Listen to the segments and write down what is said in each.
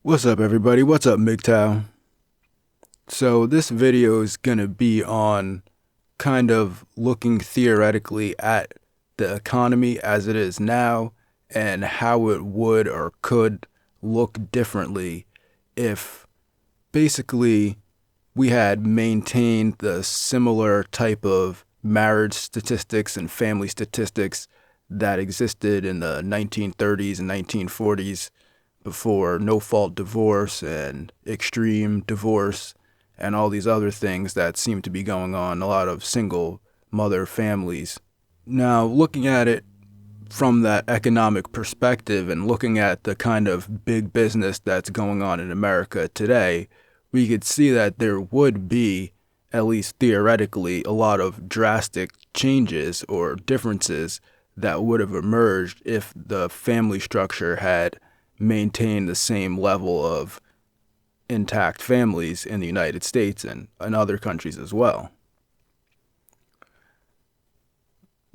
What's up, everybody? What's up, MGTOW? So this video is gonna be on kind of looking theoretically at the economy as it is now and how it would or could look differently if basically we had maintained the similar type of marriage statistics and family statistics that existed in the 1930s and 1940s before no-fault divorce and extreme divorce and all these other things that seem to be going on in a lot of single mother families. Now, looking at it from that economic perspective and looking at the kind of big business that's going on in America today, we could see that there would be, at least theoretically, a lot of drastic changes or differences that would have emerged if the family structure had maintained the same level of intact families in the United States and in other countries as well.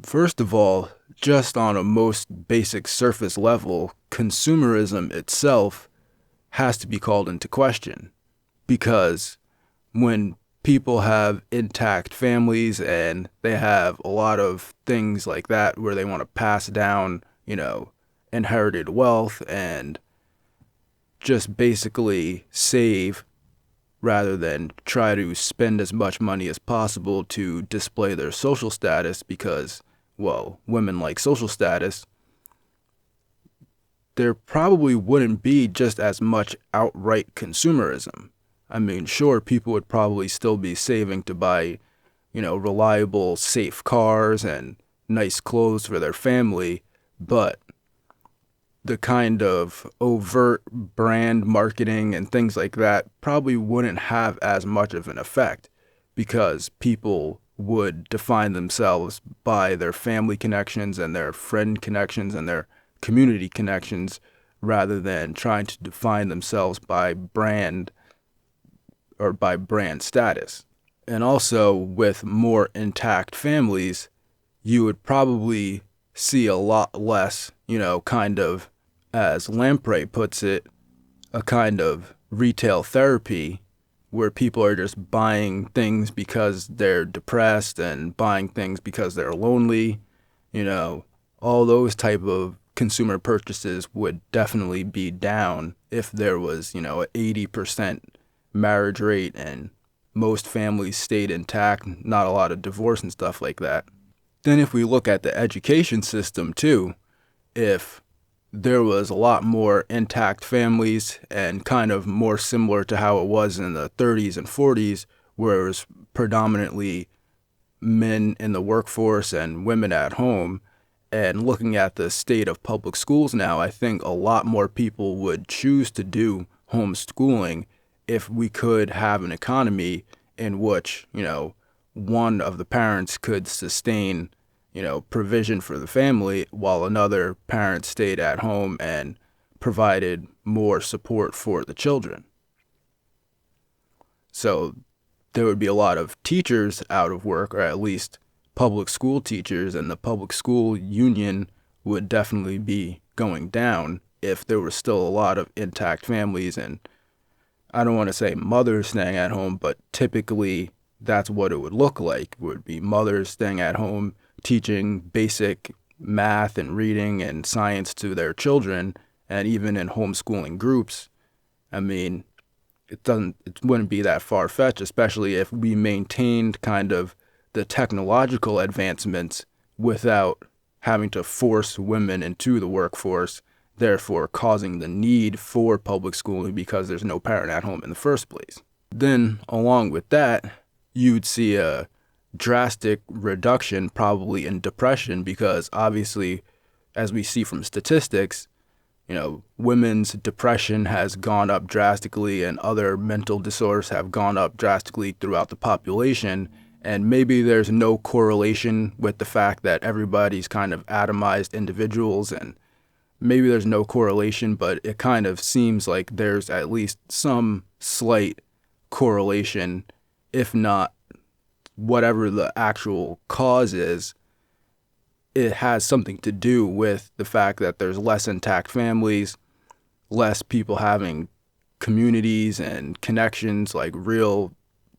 First of all, just on a most basic surface level, consumerism itself has to be called into question, because when people have intact families and they have a lot of things like that where they want to pass down, inherited wealth and just basically save rather than try to spend as much money as possible to display their social status because, well, women like social status, there probably wouldn't be just as much outright consumerism. I mean, sure, people would probably still be saving to buy, reliable, safe cars and nice clothes for their family, but the kind of overt brand marketing and things like that probably wouldn't have as much of an effect because people would define themselves by their family connections and their friend connections and their community connections rather than trying to define themselves by brand or by brand status. And also with more intact families, you would probably see a lot less, kind of, as Lamprey puts it, a kind of retail therapy where people are just buying things because they're depressed and buying things because they're lonely. All those type of consumer purchases would definitely be down if there was, an 80% marriage rate and most families stayed intact, not a lot of divorce and stuff like that. Then if we look at the education system too, if there was a lot more intact families and kind of more similar to how it was in the 30s and 40s, where it was predominantly men in the workforce and women at home. And looking at the state of public schools now, I think a lot more people would choose to do homeschooling if we could have an economy in which, one of the parents could sustain provision for the family while another parent stayed at home and provided more support for the children. So there would be a lot of teachers out of work, or at least public school teachers, and the public school union would definitely be going down if there were still a lot of intact families. And I don't want to say mothers staying at home, but typically that's what it would look like. It would be mothers staying at home teaching basic math and reading and science to their children, and even in homeschooling groups. I mean, it wouldn't be that far-fetched, especially if we maintained kind of the technological advancements without having to force women into the workforce, therefore causing the need for public schooling because there's no parent at home in the first place. Then, along with that, you'd see a drastic reduction probably in depression because obviously, as we see from statistics, women's depression has gone up drastically and other mental disorders have gone up drastically throughout the population. And maybe there's no correlation with the fact that everybody's kind of atomized individuals, and maybe there's no correlation, but it kind of seems like there's at least some slight correlation, if not whatever the actual cause is, it has something to do with the fact that there's less intact families, less people having communities and connections, like real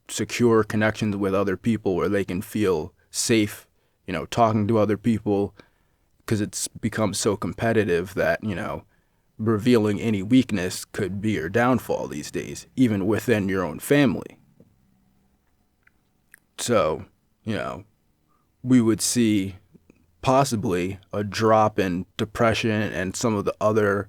secure connections with other people where they can feel safe, talking to other people, because it's become so competitive that, revealing any weakness could be your downfall these days, even within your own family. So, we would see possibly a drop in depression and some of the other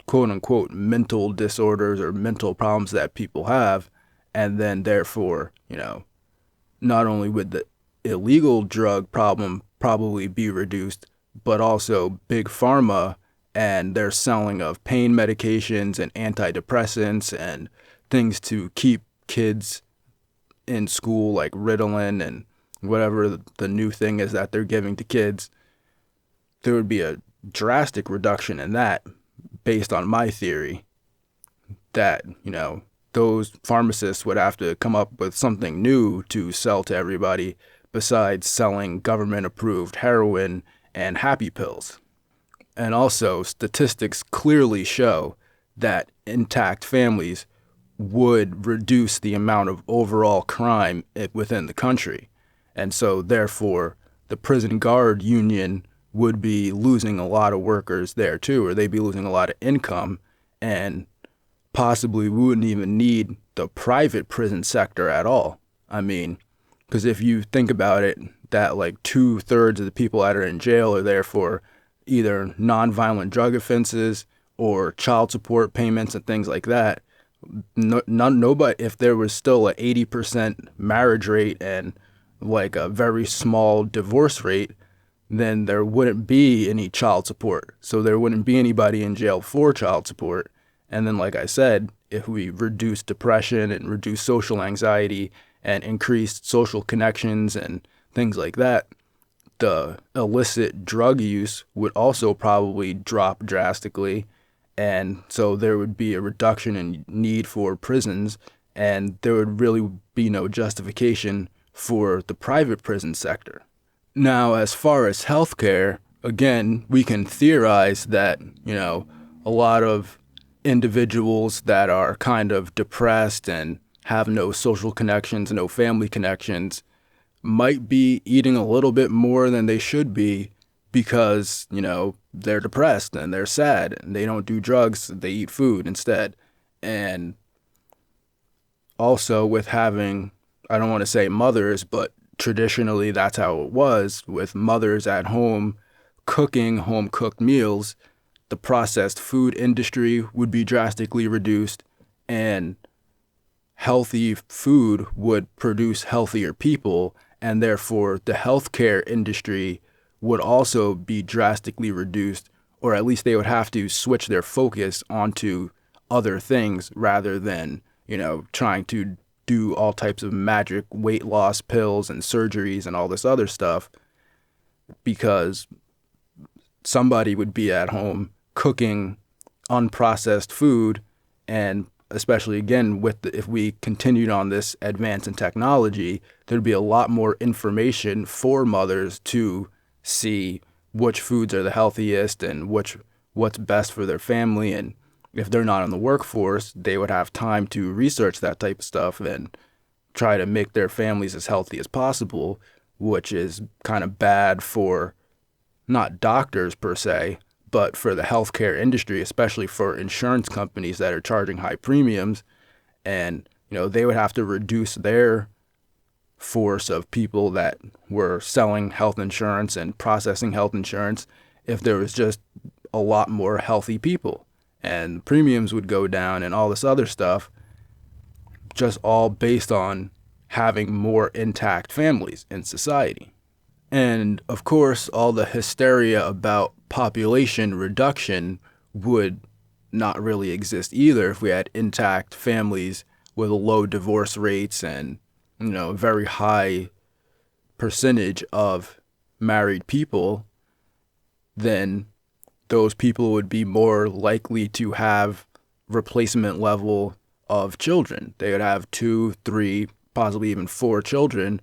quote unquote mental disorders or mental problems that people have. And then, therefore, not only would the illegal drug problem probably be reduced, but also big pharma and their selling of pain medications and antidepressants and things to keep kids in school, like Ritalin and whatever the new thing is that they're giving to kids. There would be a drastic reduction in that based on my theory that, those pharmacists would have to come up with something new to sell to everybody besides selling government-approved heroin and happy pills. And also, statistics clearly show that intact families would reduce the amount of overall crime within the country. And so, therefore, the prison guard union would be losing a lot of workers there too, or they'd be losing a lot of income, and possibly we wouldn't even need the private prison sector at all. I mean, because if you think about it, that like 2/3 of the people that are in jail are there for either nonviolent drug offenses or child support payments and things like that. Nobody, if there was still an 80% marriage rate and like a very small divorce rate, then there wouldn't be any child support. So there wouldn't be anybody in jail for child support. And then, like I said, if we reduce depression and reduce social anxiety and increase social connections and things like that, the illicit drug use would also probably drop drastically. And so there would be a reduction in need for prisons, and there would really be no justification for the private prison sector. Now, as far as healthcare, again, we can theorize that, a lot of individuals that are kind of depressed and have no social connections, no family connections, might be eating a little bit more than they should be because, they're depressed and they're sad and they don't do drugs, they eat food instead. And also with having, I don't want to say mothers, but traditionally that's how it was, with mothers at home cooking home cooked meals, the processed food industry would be drastically reduced, and healthy food would produce healthier people, and therefore the healthcare industry would also be drastically reduced, or at least they would have to switch their focus onto other things rather than, trying to do all types of magic weight loss pills and surgeries and all this other stuff, because somebody would be at home cooking unprocessed food. And especially again if we continued on this advance in technology, there'd be a lot more information for mothers to see which foods are the healthiest and what's best for their family. And if they're not in the workforce, they would have time to research that type of stuff and try to make their families as healthy as possible, which is kind of bad for not doctors per se, but for the healthcare industry, especially for insurance companies that are charging high premiums. And, they would have to reduce their force of people that were selling health insurance and processing health insurance if there was just a lot more healthy people. And premiums would go down and all this other stuff, just all based on having more intact families in society. And of course, all the hysteria about population reduction would not really exist either if we had intact families with low divorce rates and, a very high percentage of married people. Then those people would be more likely to have replacement level of children. They would have 2, 3, possibly even 4 children.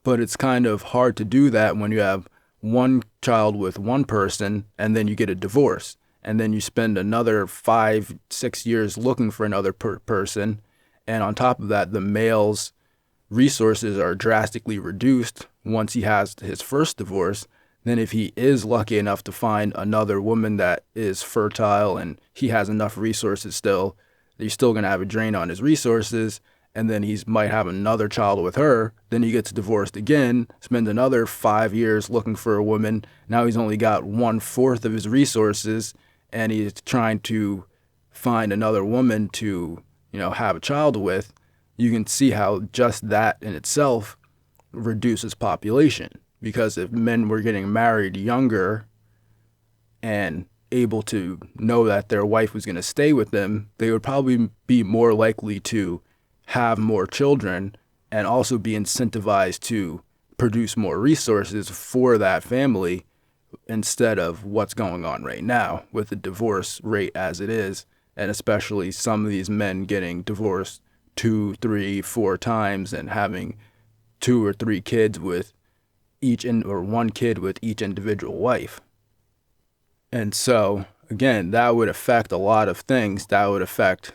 But it's kind of hard to do that when you have one child with one person and then you get a divorce. And then you spend another 5, 6 years looking for another person. And on top of that, the male's resources are drastically reduced once he has his first divorce. Then if he is lucky enough to find another woman that is fertile and he has enough resources still, he's still going to have a drain on his resources. And then he might have another child with her. Then he gets divorced again, spends another 5 years looking for a woman. Now he's only got 1/4 of his resources, and he's trying to find another woman to, have a child with. You can see how just that in itself reduces population. Because if men were getting married younger and able to know that their wife was going to stay with them, they would probably be more likely to have more children and also be incentivized to produce more resources for that family instead of what's going on right now with the divorce rate as it is, and especially some of these men getting divorced 2, 3, 4 times and having 2 or 3 kids with or one kid with each individual wife. And so, again, that would affect a lot of things. That would affect,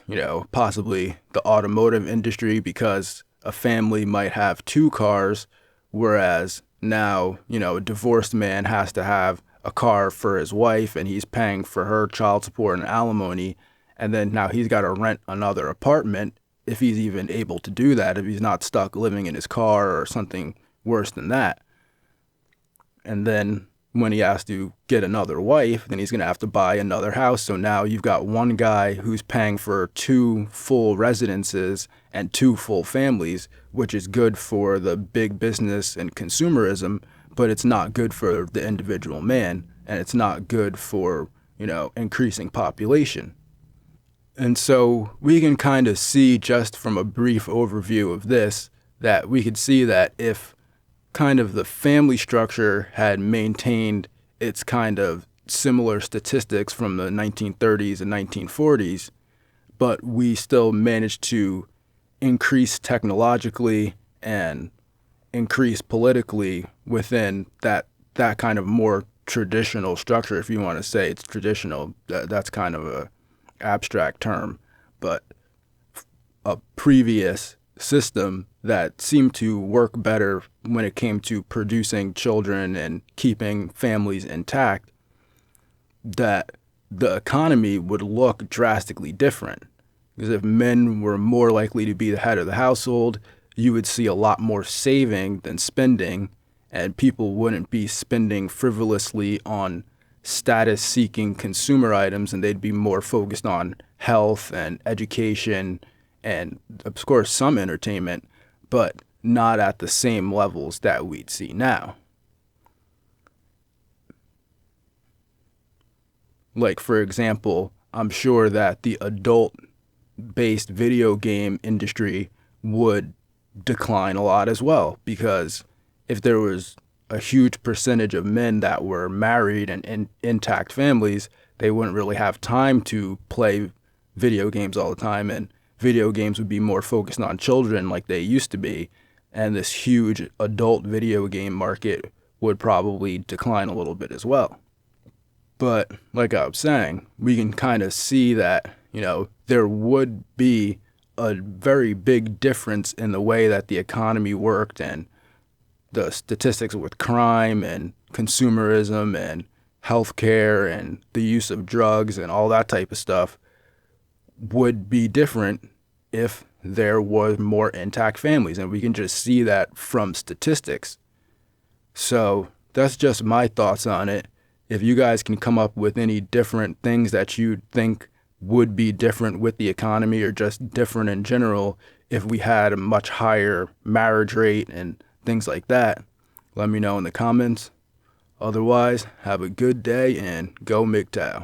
possibly the automotive industry, because a family might have 2 cars, whereas now, a divorced man has to have a car for his wife and he's paying for her child support and alimony. And then now he's got to rent another apartment if he's even able to do that, if he's not stuck living in his car or something worse than that. And then when he has to get another wife, then he's going to have to buy another house. So now you've got one guy who's paying for 2 full residences and 2 full families, which is good for the big business and consumerism, but it's not good for the individual man, and it's not good for, increasing population. And so we can kind of see, just from a brief overview of this, that we could see that if kind of the family structure had maintained its kind of similar statistics from the 1930s and 1940s, but we still managed to increase technologically and increase politically within that kind of more traditional structure, if you want to say it's traditional. That's kind of a abstract term, but a previous system that seemed to work better when it came to producing children and keeping families intact, that the economy would look drastically different. Because if men were more likely to be the head of the household, you would see a lot more saving than spending, and people wouldn't be spending frivolously on status-seeking consumer items, and they'd be more focused on health and education and, of course, some entertainment, but not at the same levels that we'd see now. Like, for example, I'm sure that the adult-based video game industry would decline a lot as well, because if there was a huge percentage of men that were married and in intact families, they wouldn't really have time to play video games all the time, and video games would be more focused on children like they used to be, and this huge adult video game market would probably decline a little bit as well. But like I was saying, we can kind of see that, there would be a very big difference in the way that the economy worked, and the statistics with crime and consumerism and healthcare and the use of drugs and all that type of stuff would be different if there was more intact families. And we can just see that from statistics. So that's just my thoughts on it. If you guys can come up with any different things that you think would be different with the economy, or just different in general if we had a much higher marriage rate and things like that, let me know in the comments. Otherwise, have a good day and go MGTOW.